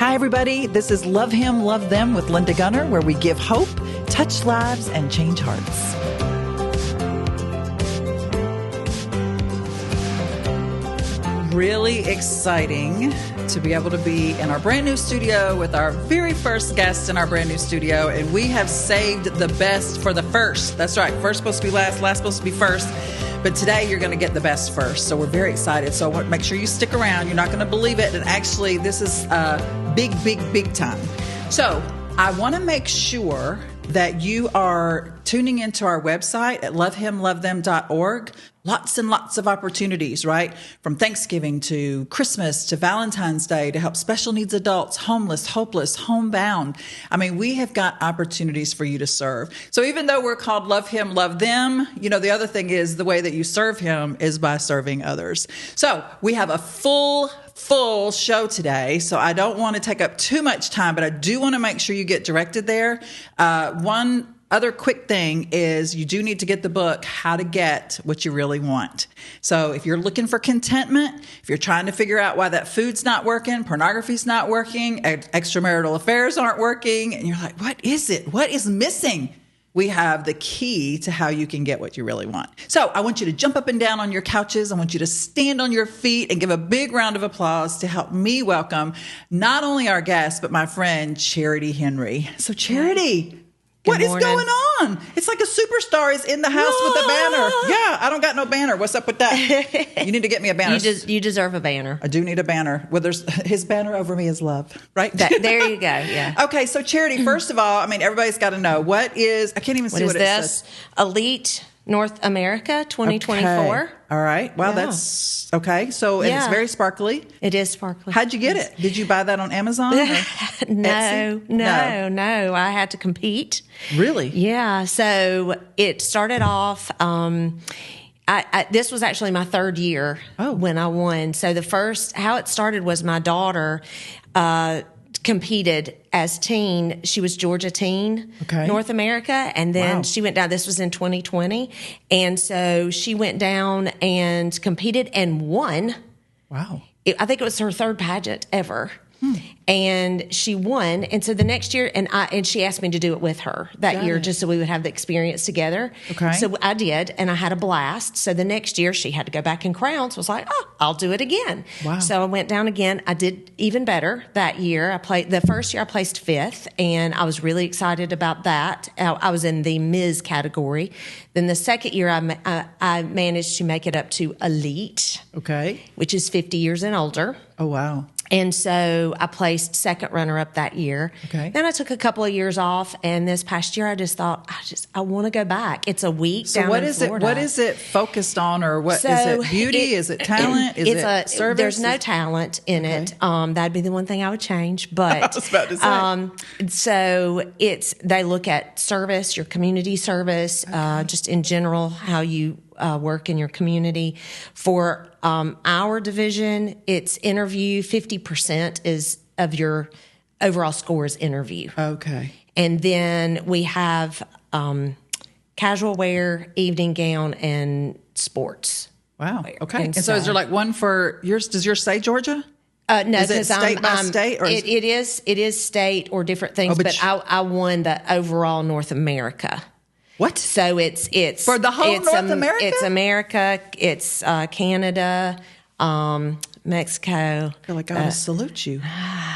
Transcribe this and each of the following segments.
Hi, everybody. This is Love Him, Love Them with Linda Gunner, where we give hope, touch lives, and change hearts. Really exciting to be able to be in our brand new studio with our very first guest in our brand new studio. And we have saved the best for the first. That's right. First supposed to be last, last supposed to be first. But today you're going to get the best first. So we're very excited. So make sure you stick around. You're not going to believe it. And actually, this is big, big, big time. So I want to make sure that you are tuning into our website at lovehimlovethem.org. Lots and lots of opportunities, right? From Thanksgiving to Christmas to Valentine's Day to help special needs adults, homeless, hopeless, homebound. I mean, we have got opportunities for you to serve. So even though we're called Love Him, Love Them, you know, the other thing is the way that you serve Him is by serving others. So we have a full show today, so I don't want to take up too much time, but I do want to make sure you get directed there. One other quick thing is you do need to get the book, How to Get What You Really Want. So if you're looking for contentment, if you're trying to figure out why that food's not working, pornography's not working, extramarital affairs aren't working, and you're like, what is it? What is missing? We have the key to how you can get what you really want. So I want you to jump up and down on your couches. I want you to stand on your feet and give a big round of applause to help me welcome not only our guest, but my friend, Chairty Henry. So Chairty, what is going on? It's like a superstar is in the house with a banner. Yeah, I don't got no banner. What's up with that? You need to get me a banner. You deserve a banner. I do need a banner. Well, his banner over me is love, right? There you go. Yeah. Okay, so Chairty, first of all, I mean, everybody's got to know what is. I can't even see what it says. Elite North America 2024. Okay. All right. Wow, that's okay. So it's very sparkly. It is sparkly. How'd you get it? Did you buy that on Amazon? No. I had to compete. Really? Yeah. So it started off. This was actually my third year when I won. So how it started was my daughter competed as teen. She was Georgia teen, North America. And then she went down, this was in 2020. And so she went down and competed and won. Wow. I think it was her third pageant ever. And she won. And so the next year, and she asked me to do it with her that year, just so we would have the experience together. Okay. So I did, and I had a blast. So the next year, she had to go back in crowns. Was like, I'll do it again. Wow. So I went down again. I did even better that year. The first year I placed fifth, and I was really excited about that. I was in the Ms. category. Then the second year, I managed to make it up to elite. Okay. Which is 50 years and older. Oh, wow. And so I placed second runner-up that year. Okay. Then I took a couple of years off, and this past year I just thought, I want to go back. It's a week down in Florida. What is it focused on, or what is it? Beauty? Is it talent? Is it service? There's no talent in it. That'd be the one thing I would change. But I was about to say. So they look at service, your community service, just in general, how you work in your community. For our division, it's interview. 50% is of your overall score is interview. Okay. And then we have casual wear, evening gown, and sports. Wow. wear. Okay. And so is there like one for yours? Does yours say Georgia? No, is it state by state? Or it is state or different things, but I won the overall North America. What? So it's for the whole North America? It's America. It's Canada, Mexico. I feel like I want to salute you.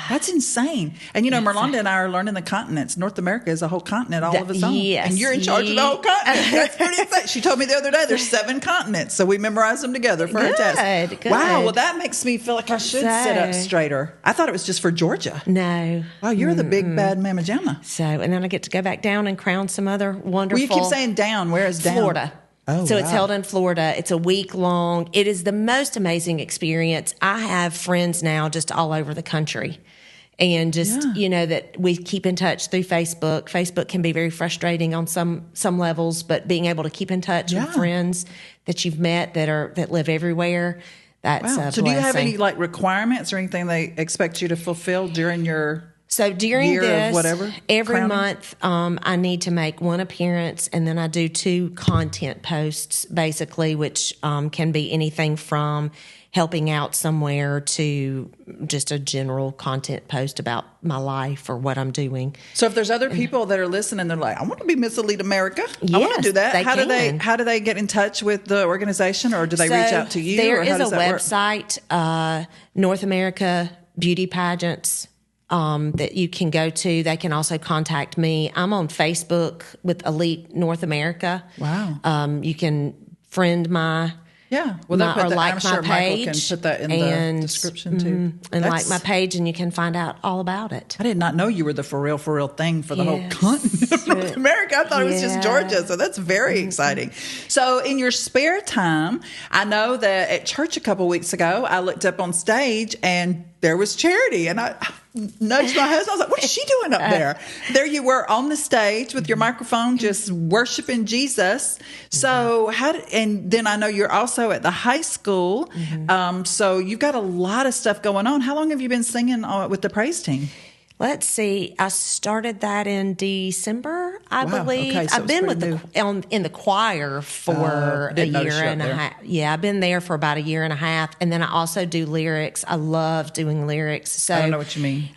That's insane. And you know, Merlonda and I are learning the continents. North America is a whole continent all of its own. Yes. And you're in charge of the whole continent. That's pretty insane. She told me the other day there's 7 continents. So we memorized them together for her test. Good. Wow. Well, that makes me feel like I should sit up straighter. I thought it was just for Georgia. No. Wow, you're the big bad Mama Jamma. So, and then I get to go back down and crown some other wonderful. Well, you keep saying down. Where is down? Florida. Oh, so wow. It's held in Florida. It's a week long. It is the most amazing experience. I have friends now just all over the country. And just, that we keep in touch through Facebook. Facebook can be very frustrating on some levels, but being able to keep in touch with friends that you've met that live everywhere, that's a So do you have blessing. any like requirements or anything they expect you to fulfill during your So during year this, of whatever every crowning? month, I need to make one appearance, and then I do 2 content posts, basically, which can be anything from helping out somewhere to just a general content post about my life or what I'm doing. So if there's other people that are listening, they're like, I want to be Miss Elite America. I want to Yes, do that. they How do they get in touch with the organization, or do they reach out to you? There or how is does a that work? website, North America Beauty Pageants, that you can go to. They can also contact me. I'm on Facebook with Elite North America. Wow. You can friend my Yeah. Well, they'll my, put or that, like I'm my sure page. Michael can put that in the description too. And That's- like my page, and you can find out all about it. I did not know you were the for real thing for the whole Yes. continent of North America. I thought it was just Yeah. Georgia. So that's very exciting. So in your spare time, I know that at church a couple weeks ago, I looked up on stage and there was Chairty, and I nudged my husband. I was like, what is she doing up there? There you were on the stage with your microphone, just worshiping Jesus. So and then I know you're also at the high school. So you've got a lot of stuff going on. How long have you been singing with the praise team? Let's see. I started that in December, I Wow. believe. Okay, so I've been it's with in the choir for a didn't notice year you up and a there. half. Yeah, I've been there for about a year and a half, and then I also do lyrics. I love doing lyrics. So I don't know what you mean.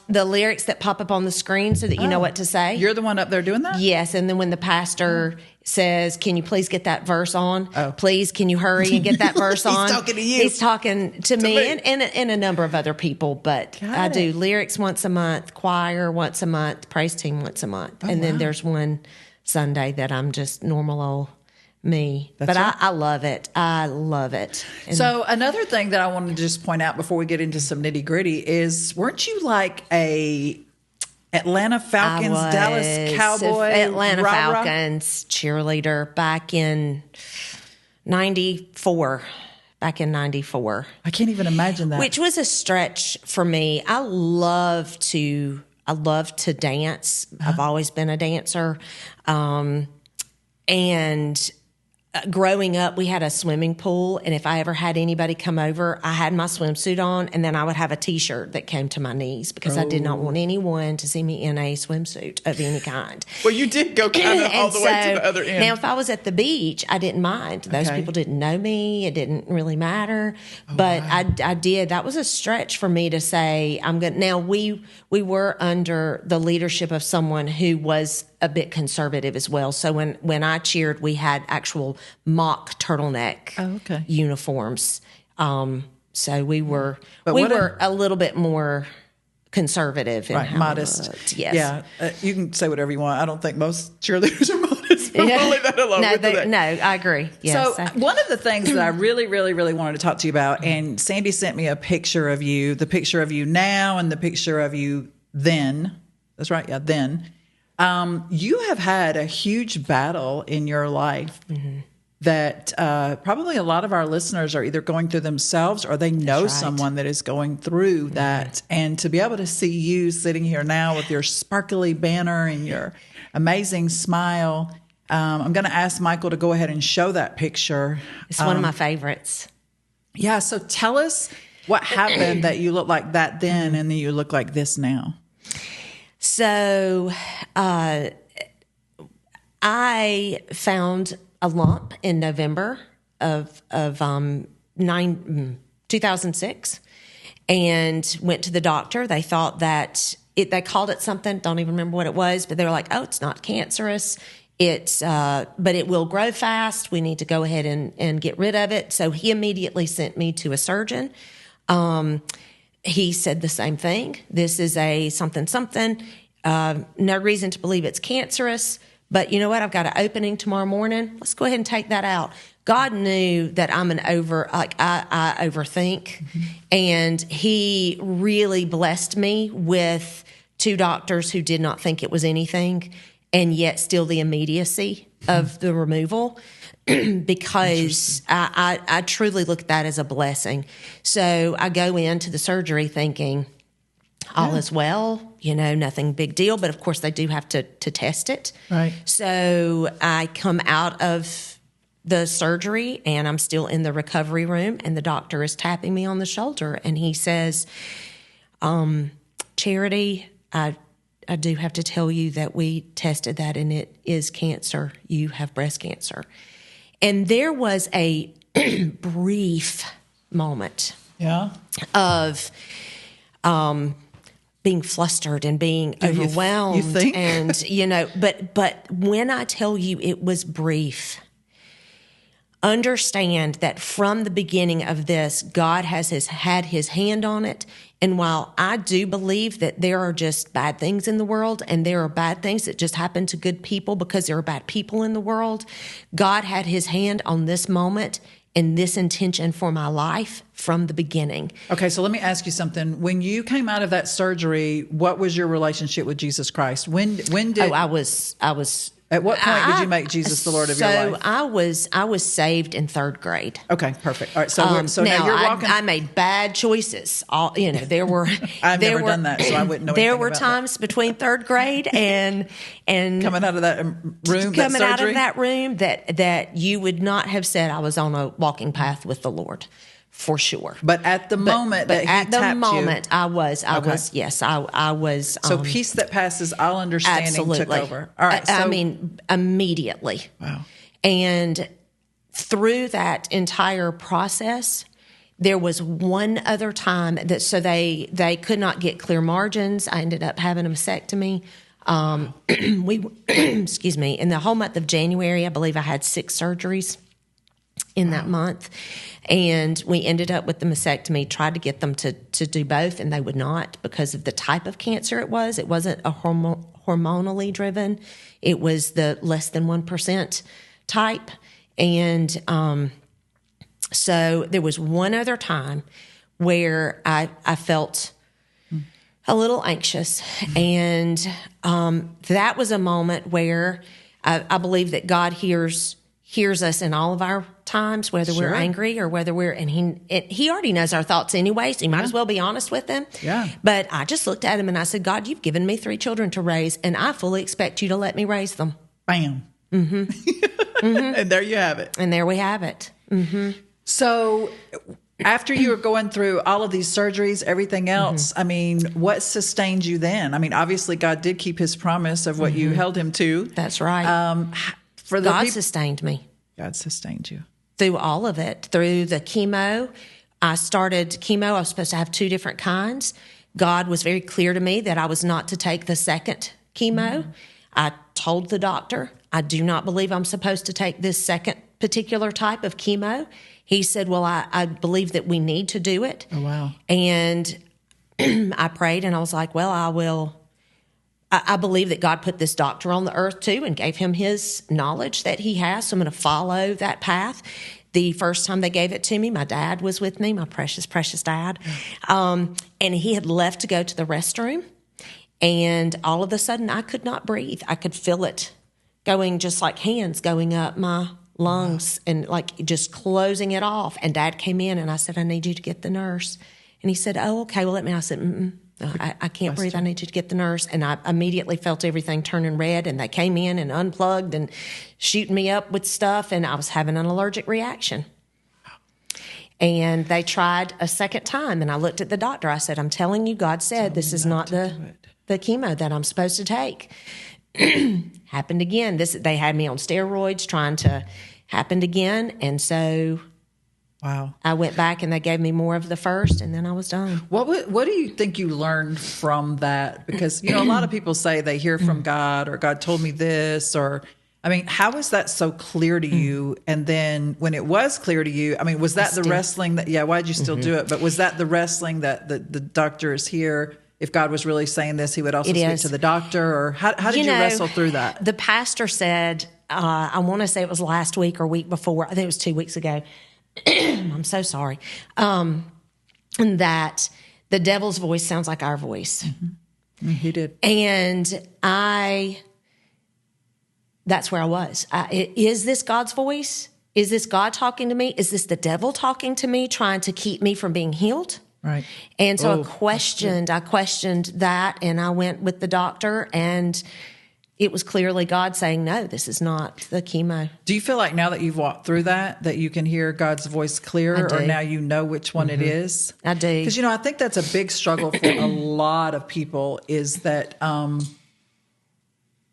the lyrics that pop up on the screen so that you know what to say. You're the one up there doing that? Yes, and then when the pastor says, "Can you please get that verse on? Oh. Please, can you hurry and get that verse on?" He's talking to you. He's talking to me. And a number of other people. But Got I it. do lyrics once a month, choir once a month, praise team once a month, and then there's one Sunday that I'm just normal old me. That's right. I love it. I love it. And So another thing that I wanted to just point out before we get into some nitty gritty is, weren't you like a Atlanta Falcons, I was Dallas Cowboy, Atlanta rah-rah? Falcons cheerleader back in '94. Back in '94. I can't even imagine that. Which was a stretch for me. I love to dance. I've always been a dancer. And growing up, we had a swimming pool, and if I ever had anybody come over, I had my swimsuit on, and then I would have a T-shirt that came to my knees because I did not want anyone to see me in a swimsuit of any kind. Well, you did go kind of all And the way to the other end. Now, if I was at the beach, I didn't mind. Those Okay. people didn't know me. It didn't really matter. But I did. That was a stretch for me to say, I'm good. Now, we were under the leadership of someone who was a bit conservative as well. So when I cheered, we had actual mock turtleneck uniforms. So we were a little bit more conservative and modest. Yes. Yeah, you can say whatever you want. I don't think most cheerleaders are modest. But we'll leave that alone. No, I agree. Yes. So one of the things that I really, really, really wanted to talk to you about, and Sandy sent me a picture of you, the picture of you now and the picture of you then. That's right. Yeah. Then you have had a huge battle in your life that probably a lot of our listeners are either going through themselves or they know someone that is going through that. And to be able to see you sitting here now with your sparkly banner and your amazing smile, I'm going to ask Michael to go ahead and show that picture. It's one of my favorites. Yeah. So tell us what happened that you look like that then and then you look like this now. So I found a lump in November of 2006 and went to the doctor. They thought that they called it something, don't even remember what it was, but they were like, oh, it's not cancerous. But it will grow fast. We need to go ahead and get rid of it. So he immediately sent me to a surgeon. He said the same thing. This is a something. No reason to believe it's cancerous. But you know what? I've got an opening tomorrow morning. Let's go ahead and take that out. God knew that I'm I overthink. And he really blessed me with 2 doctors who did not think it was anything, and yet still the immediacy of the removal. Because I truly look at that as a blessing. So I go into the surgery thinking all is well, nothing big deal. But of course they do have to test it. Right. So I come out of the surgery and I'm still in the recovery room, and the doctor is tapping me on the shoulder and he says, Chairty, Chairty, I do have to tell you that we tested that and it is cancer. You have breast cancer. And there was a brief moment of being flustered and being overwhelmed. You think? And, but when I tell you it was brief, understand that from the beginning of this, God has had his hand on it. And while I do believe that there are just bad things in the world and there are bad things that just happen to good people because there are bad people in the world, God had his hand on this moment and this intention for my life from the beginning. Okay, so let me ask you something. When you came out of that surgery, what was your relationship with Jesus Christ? When did I was At what point did you make Jesus the Lord of your life? So I was saved in third grade. Okay, perfect. All right, so now you're walking. I made bad choices. There were. I've never done that, so I wouldn't know. There were times between third grade and coming out of that room, out of that room that you would not have said I was on a walking path with the Lord. For sure. But at the moment that he tapped you. I was, yes, I was. So peace that passes all understanding took over. All right. I mean, immediately. Wow. And through that entire process, there was one other time that, so they could not get clear margins. I ended up having a mastectomy. Excuse me, in the whole month of January, I believe I had 6 surgeries in that month. And we ended up with the mastectomy, tried to get them to do both, and they would not because of the type of cancer it was. It wasn't a hormonally driven. It was the less than 1% type. And so there was one other time where I felt a little anxious. And that was a moment where I believe that God hears us in all of our times, whether we're angry or whether and he already knows our thoughts anyway, so you might as well be honest with him. Yeah. But I just looked at him and I said, God, you've given me 3 children to raise, and I fully expect you to let me raise them. Bam. Mm-hmm. Mm-hmm. And there you have it. And there we have it. Mm-hmm. So after you were going through all of these surgeries, everything else, I mean, what sustained you then? I mean, obviously God did keep his promise of what you held him to. That's right. God sustained me. God sustained you. Through all of it. Through the chemo. I started chemo. I was supposed to have 2 different kinds. God was very clear to me that I was not to take the second chemo. I told the doctor, I do not believe I'm supposed to take this second particular type of chemo. He said, well, I believe that we need to do it. Oh, wow. And I prayed and I was like, well, I will. I believe that God put this doctor on the earth too and gave him his knowledge that he has. So I'm going to follow that path. The first time they gave it to me, my dad was with me, my precious, precious dad. And he had left to go to the restroom. And all of a sudden I could not breathe. I could feel it going, just like hands going up my lungs and like just closing it off. And Dad came in and I said, I need you to get the nurse. And he said, oh, okay, well, let me. I said, I can't breathe. I need you to get the nurse. And I immediately felt everything turning red, and they came in and unplugged and shooting me up with stuff, and I was having an allergic reaction. And they tried a second time, and I looked at the doctor. I said, I'm telling you, God said this is not the chemo that I'm supposed to take. Happened again. They had me on steroids happened again. And so wow. I went back and they gave me more of the first, and then I was done. What do you think you learned from that? Because, a lot of people say they hear from God, or God told me this, or, I mean, how was that so clear to you? And then when it was clear to you, I mean, was that the wrestling why'd you still do it? But was that the wrestling that the doctor is here? If God was really saying this, he would also speak to the doctor, or how did you wrestle through that? The pastor said, I want to say it was last week or week before, I think it was 2 weeks ago. I'm so sorry. That the devil's voice sounds like our voice. Mm-hmm. He did. And that's where I was. Is this God's voice? Is this God talking to me? Is this the devil talking to me, trying to keep me from being healed? Right. And so I questioned that, and I went with the doctor, and it was clearly God saying, no, this is not the chemo. Do you feel like now that you've walked through that you can hear God's voice clearer, or now you know which one it is? I do. Because, I think that's a big struggle for a lot of people, is that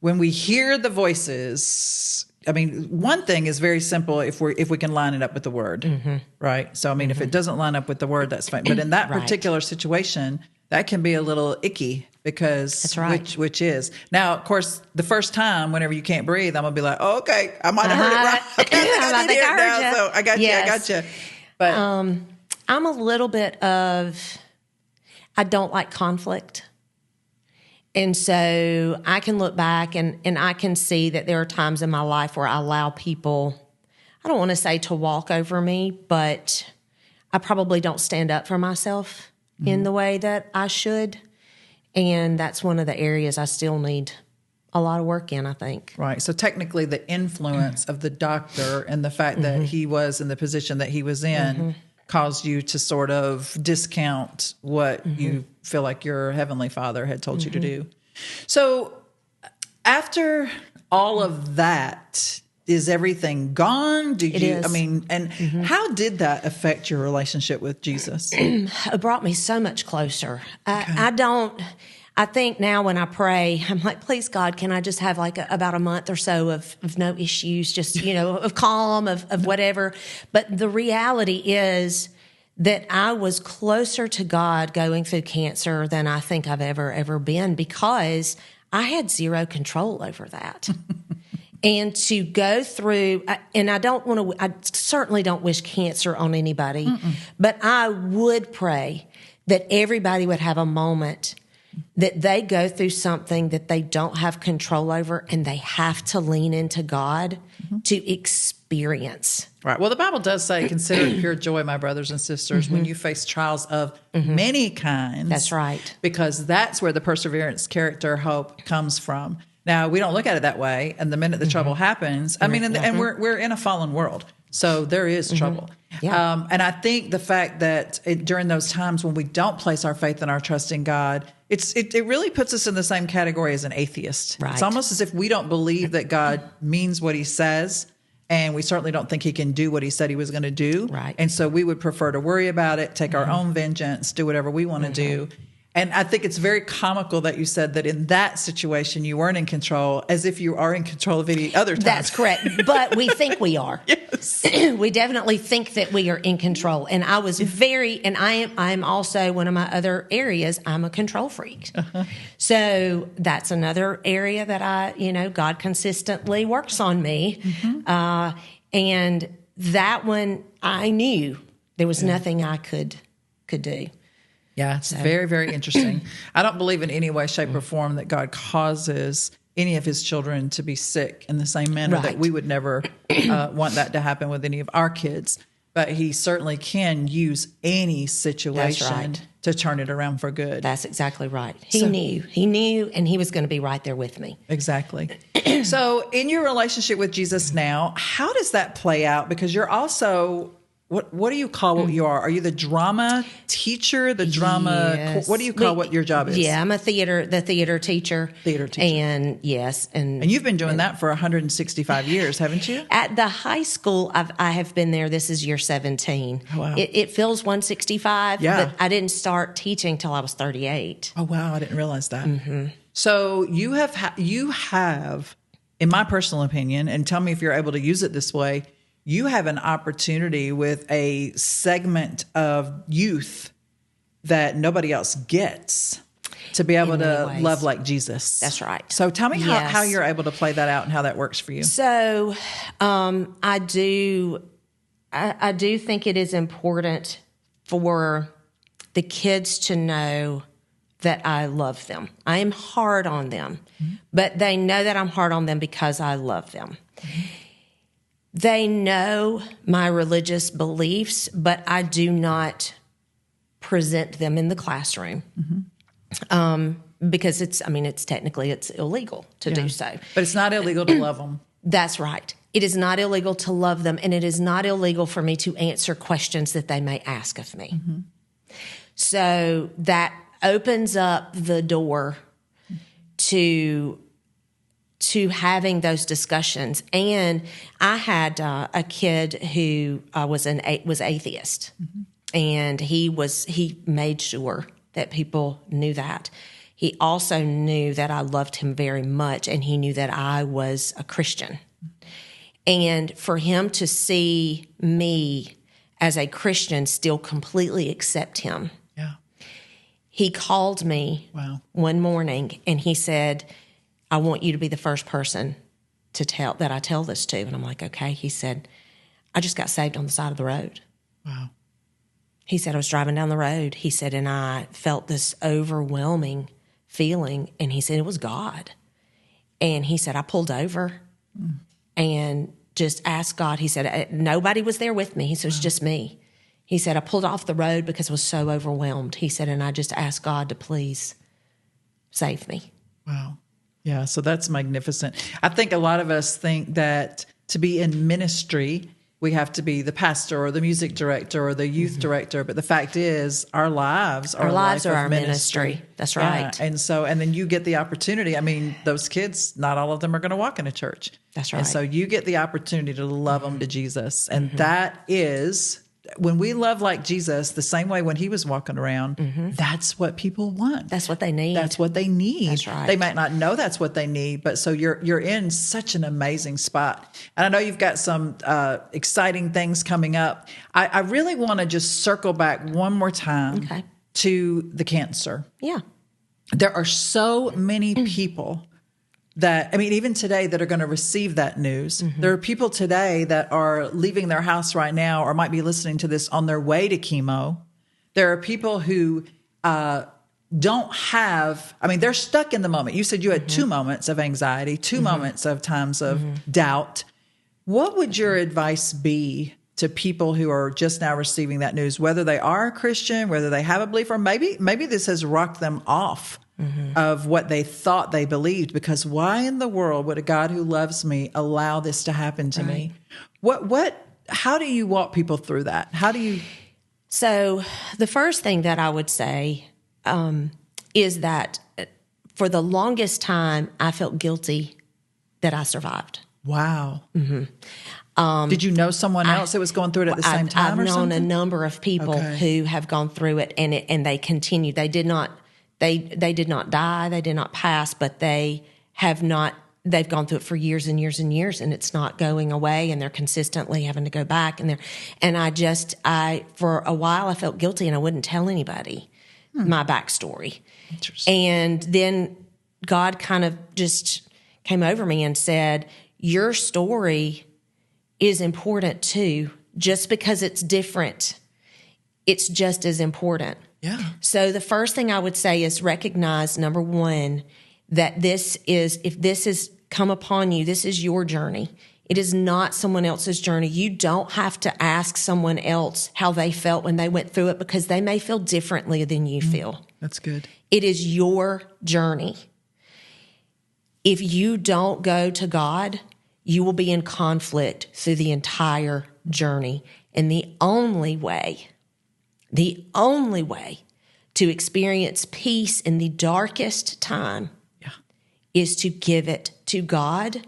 when we hear the voices, one thing is very simple if we can line it up with the word, right? So, if it doesn't line up with the word, that's fine. But in that particular situation, that can be a little icky, because that's right. which is. Now, of course, the first time, whenever you can't breathe, I'm going to be like, oh, okay, I might have heard it wrong. Okay, I think I heard you. So I got you, I got you. But I'm a little bit of, I don't like conflict. And so I can look back and I can see that there are times in my life where I allow people, I don't want to say to walk over me, but I probably don't stand up for myself in the way that I should. And that's one of the areas I still need a lot of work in, I think. Right. So technically the influence of the doctor and the fact that he was in the position that he was in caused you to sort of discount what you feel like your Heavenly Father had told you to do. So after all of that, is everything gone? It is. How did that affect your relationship with Jesus? It brought me so much closer. I think now when I pray, I'm like, please, God, can I just have like about a month or so of no issues, just, of calm, of whatever. But the reality is that I was closer to God going through cancer than I think I've ever been, because I had zero control over that. And to go through, and I certainly don't wish cancer on anybody, but I would pray that everybody would have a moment that they go through something that they don't have control over, and they have to lean into God to experience. Right. Well, the Bible does say, consider it pure joy, my brothers and sisters, when you face trials of many kinds. That's right. Because that's where the perseverance, character, hope comes from. Now, we don't look at it that way. And the minute the trouble happens, and we're in a fallen world. So there is trouble. Yeah. And I think the fact that during those times when we don't place our faith and our trust in God, it really puts us in the same category as an atheist. Right. It's almost as if we don't believe that God means what he says, and we certainly don't think he can do what he said he was going to do. Right. And so we would prefer to worry about it, take our own vengeance, do whatever we want to do. And I think it's very comical that you said that in that situation you weren't in control, as if you are in control of any other time. That's correct. But we think we are. Yes. We definitely think that we are in control. And I was I am also, one of my other areas, I'm a control freak. So that's another area that God consistently works on me. And that one, I knew there was nothing I could do. Yeah, it's very, very interesting. I don't believe in any way, shape, or form that God causes any of his children to be sick in the same manner that we would never want that to happen with any of our kids. But he certainly can use any situation to turn it around for good. That's exactly right. He knew, and he was going to be right there with me. Exactly. So in your relationship with Jesus now, how does that play out? Because you're also... What do you call what you are? Are you the drama teacher? The drama? Yes. What do you call what your job is? Yeah, I'm the theater teacher. And yes. And you've been doing that for 165 years, haven't you? At the high school, I have been there. This is year 17. Oh, wow. It feels 165, but I didn't start teaching till I was 38. Oh, wow. I didn't realize that. So you have, in my personal opinion, and tell me if you're able to use it this way, you have an opportunity with a segment of youth that nobody else gets to be able to love like Jesus. That's right. So tell me how you're able to play that out and how that works for you. So I do think it is important for the kids to know that I love them. I am hard on them, but they know that I'm hard on them because I love them. They know my religious beliefs, but I do not present them in the classroom because it's technically illegal to do so. But it's not illegal to love them. That's right. It is not illegal to love them, and it is not illegal for me to answer questions that they may ask of me. So that opens up the door to to having those discussions. And I had a kid who was atheist, and he made sure that people knew that. He also knew that I loved him very much, and he knew that I was a Christian. And for him to see me as a Christian still completely accept him. Yeah. He called me one morning and he said, I want you to be the first person that I tell this to. And I'm like, okay. He said, I just got saved on the side of the road. Wow. He said, I was driving down the road. He said, and I felt this overwhelming feeling. And he said, it was God. And he said, I pulled over and just asked God. He said, nobody was there with me. He said, it was just me. He said, I pulled off the road because I was so overwhelmed. He said, and I just asked God to please save me. Wow. Yeah, so that's magnificent. I think a lot of us think that to be in ministry, we have to be the pastor or the music director or the youth director. But the fact is, our lives are our ministry. That's right. Yeah. And then you get the opportunity. I mean, those kids, not all of them are going to walk in a church. That's right. And so you get the opportunity to love them to Jesus. And that is, when we love like Jesus, the same way when he was walking around, that's what people want. That's what they need. That's what they need. That's right. They might not know that's what they need, but so you're in such an amazing spot. And I know you've got some exciting things coming up. I really want to just circle back one more time to the cancer. Yeah. There are so many people that, I mean, even today that are going to receive that news. There are people today that are leaving their house right now or might be listening to this on their way to chemo. There are people who don't have, I mean, they're stuck in the moment. You said you had 2 moments of anxiety, 2 moments of times of doubt. What would your advice be to people who are just now receiving that news, whether they are a Christian, whether they have a belief, or maybe this has rocked them off of what they thought they believed? Because why in the world would a God who loves me allow this to happen to me? How do you walk people through that? So the first thing that I would say is that for the longest time, I felt guilty that I survived. Wow. Did you know someone else that was going through it at the same time? I've known a number of people who have gone through it, and they continued. They did not die. They did not pass, but they have not. They've gone through it for years and years and years, and it's not going away. And they're consistently having to go back. I for a while I felt guilty, and I wouldn't tell anybody my backstory. Interesting. And then God kind of just came over me and said, "Your story is important too. Just because it's different, it's just as important." Yeah. So the first thing I would say is recognize, number one, that if this has come upon you, this is your journey. It is not someone else's journey. You don't have to ask someone else how they felt when they went through it, because they may feel differently than you feel. That's good. It is your journey. If you don't go to God, you will be in conflict through the entire journey. And the only way to experience peace in the darkest time is to give it to God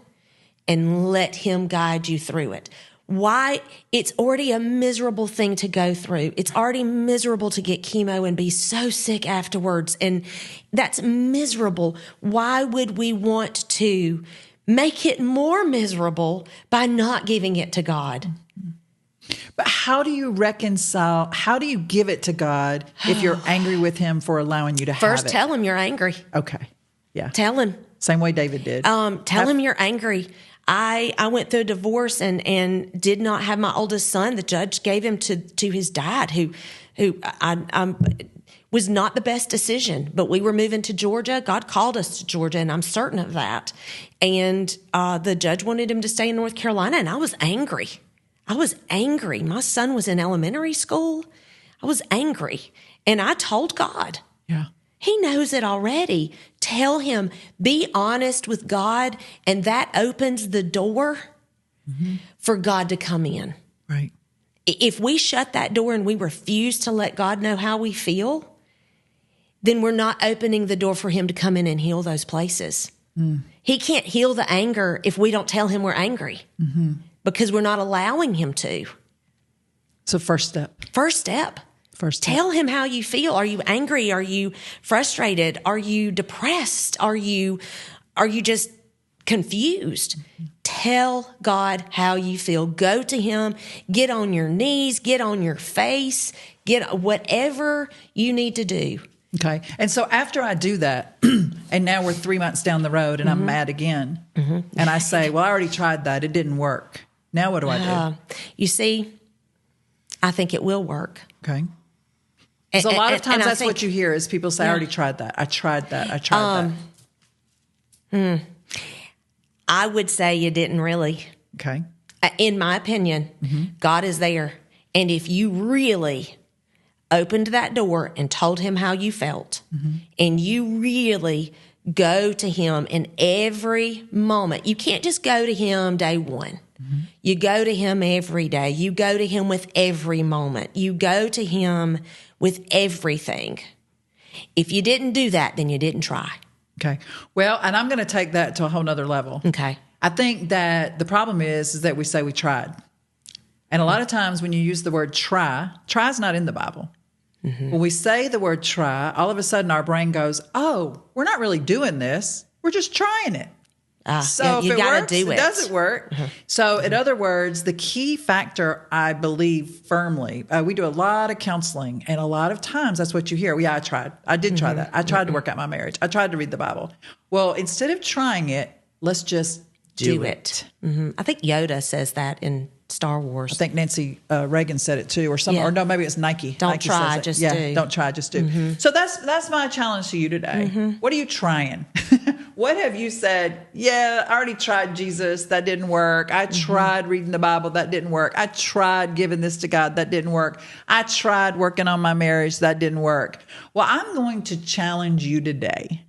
and let him guide you through it. Why? It's already a miserable thing to go through. It's already miserable to get chemo and be so sick afterwards. And that's miserable. Why would we want to make it more miserable by not giving it to God? But how do you reconcile? How do you give it to God if you're angry with him for allowing you to have it? First, tell him you're angry. Okay. Yeah. Tell him. Same way David did. Tell him you're angry. I went through a divorce and did not have my oldest son. The judge gave him to his dad, who was not the best decision. But we were moving to Georgia. God called us to Georgia, and I'm certain of that. And the judge wanted him to stay in North Carolina, and I was angry. My son was in elementary school. I was angry. And I told God. Yeah. He knows it already. Tell him, be honest with God, and that opens the door for God to come in. Right. If we shut that door and we refuse to let God know how we feel, then we're not opening the door for him to come in and heal those places. He can't heal the anger if we don't tell him we're angry because we're not allowing him to. So first step. Tell him how you feel. Are you angry? Are you frustrated? Are you depressed? Are you just confused? Tell God how you feel. Go to him. Get on your knees. Get on your face. Get whatever you need to do. Okay. And so after I do that, and now we're 3 months down the road and I'm mad again, and I say, well, I already tried that. It didn't work. Now what do I do? You see, I think it will work. Okay. Because a lot of times that's what you hear is people say, I already tried that. I tried that. I would say you didn't really. Okay. In my opinion, God is there. And if you really opened that door and told him how you felt, and you really go to him in every moment, you can't just go to him day one. You go to him every day. You go to him with every moment. You go to him with everything. If you didn't do that, then you didn't try. Okay. Well, and I'm going to take that to a whole nother level. Okay. I think that the problem is that we say we tried. And a lot of times when you use the word try is not in the Bible. When we say the word try, all of a sudden our brain goes, oh, we're not really doing this. We're just trying it. So if it works, it doesn't work. So in other words, the key factor, I believe firmly, we do a lot of counseling, and a lot of times that's what you hear. Yeah, I tried. I did try that. I tried to work out my marriage. I tried to read the Bible. Well, instead of trying it, let's just do it. I think Yoda says that in Star Wars. I think Nancy Reagan said it too, or something. Or no, maybe it's Nike. Don't Nike try, says it. just do. Don't try, just do. So that's my challenge to you today. What are you trying? What have you said? Yeah, I already tried Jesus. That didn't work. I tried reading the Bible. That didn't work. I tried giving this to God. That didn't work. I tried working on my marriage. That didn't work. Well, I'm going to challenge you today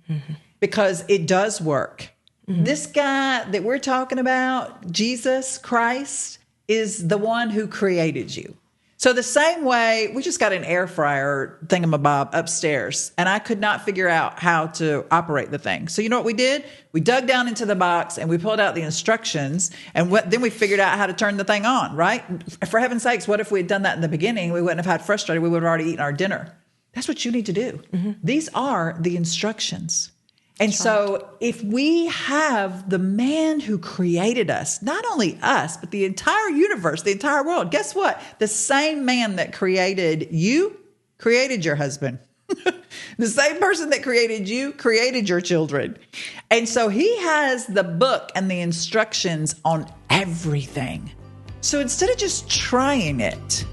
because it does work. This guy that we're talking about, Jesus Christ, is the one who created you. So the same way, we just got an air fryer thingamabob upstairs, and I could not figure out how to operate the thing. So you know what we did? We dug down into the box and we pulled out the instructions, and then we figured out how to turn the thing on, right? For heaven's sakes, what if we had done that in the beginning? We wouldn't have had frustrated. We would have already eaten our dinner. That's what you need to do. These are the instructions. And so if we have the man who created us, not only us, but the entire universe, the entire world, guess what? The same man that created you created your husband. The same person that created you created your children. And so he has the book and the instructions on everything. So instead of just trying it,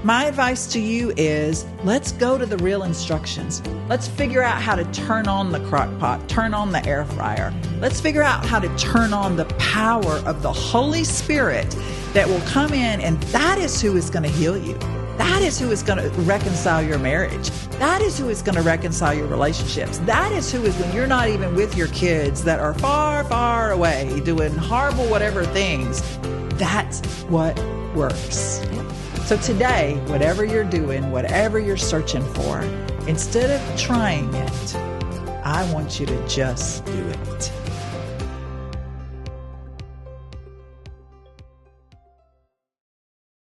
my advice to you is let's go to the real instructions. Let's figure out how to turn on the crock pot, turn on the air fryer. Let's figure out how to turn on the power of the Holy Spirit that will come in, and that is who is going to heal you. That is who is going to reconcile your marriage. That is who is going to reconcile your relationships. That is who is when you're not even with your kids that are far, far away doing horrible whatever things. That's what works. So today, whatever you're doing, whatever you're searching for, instead of trying it, I want you to just do it.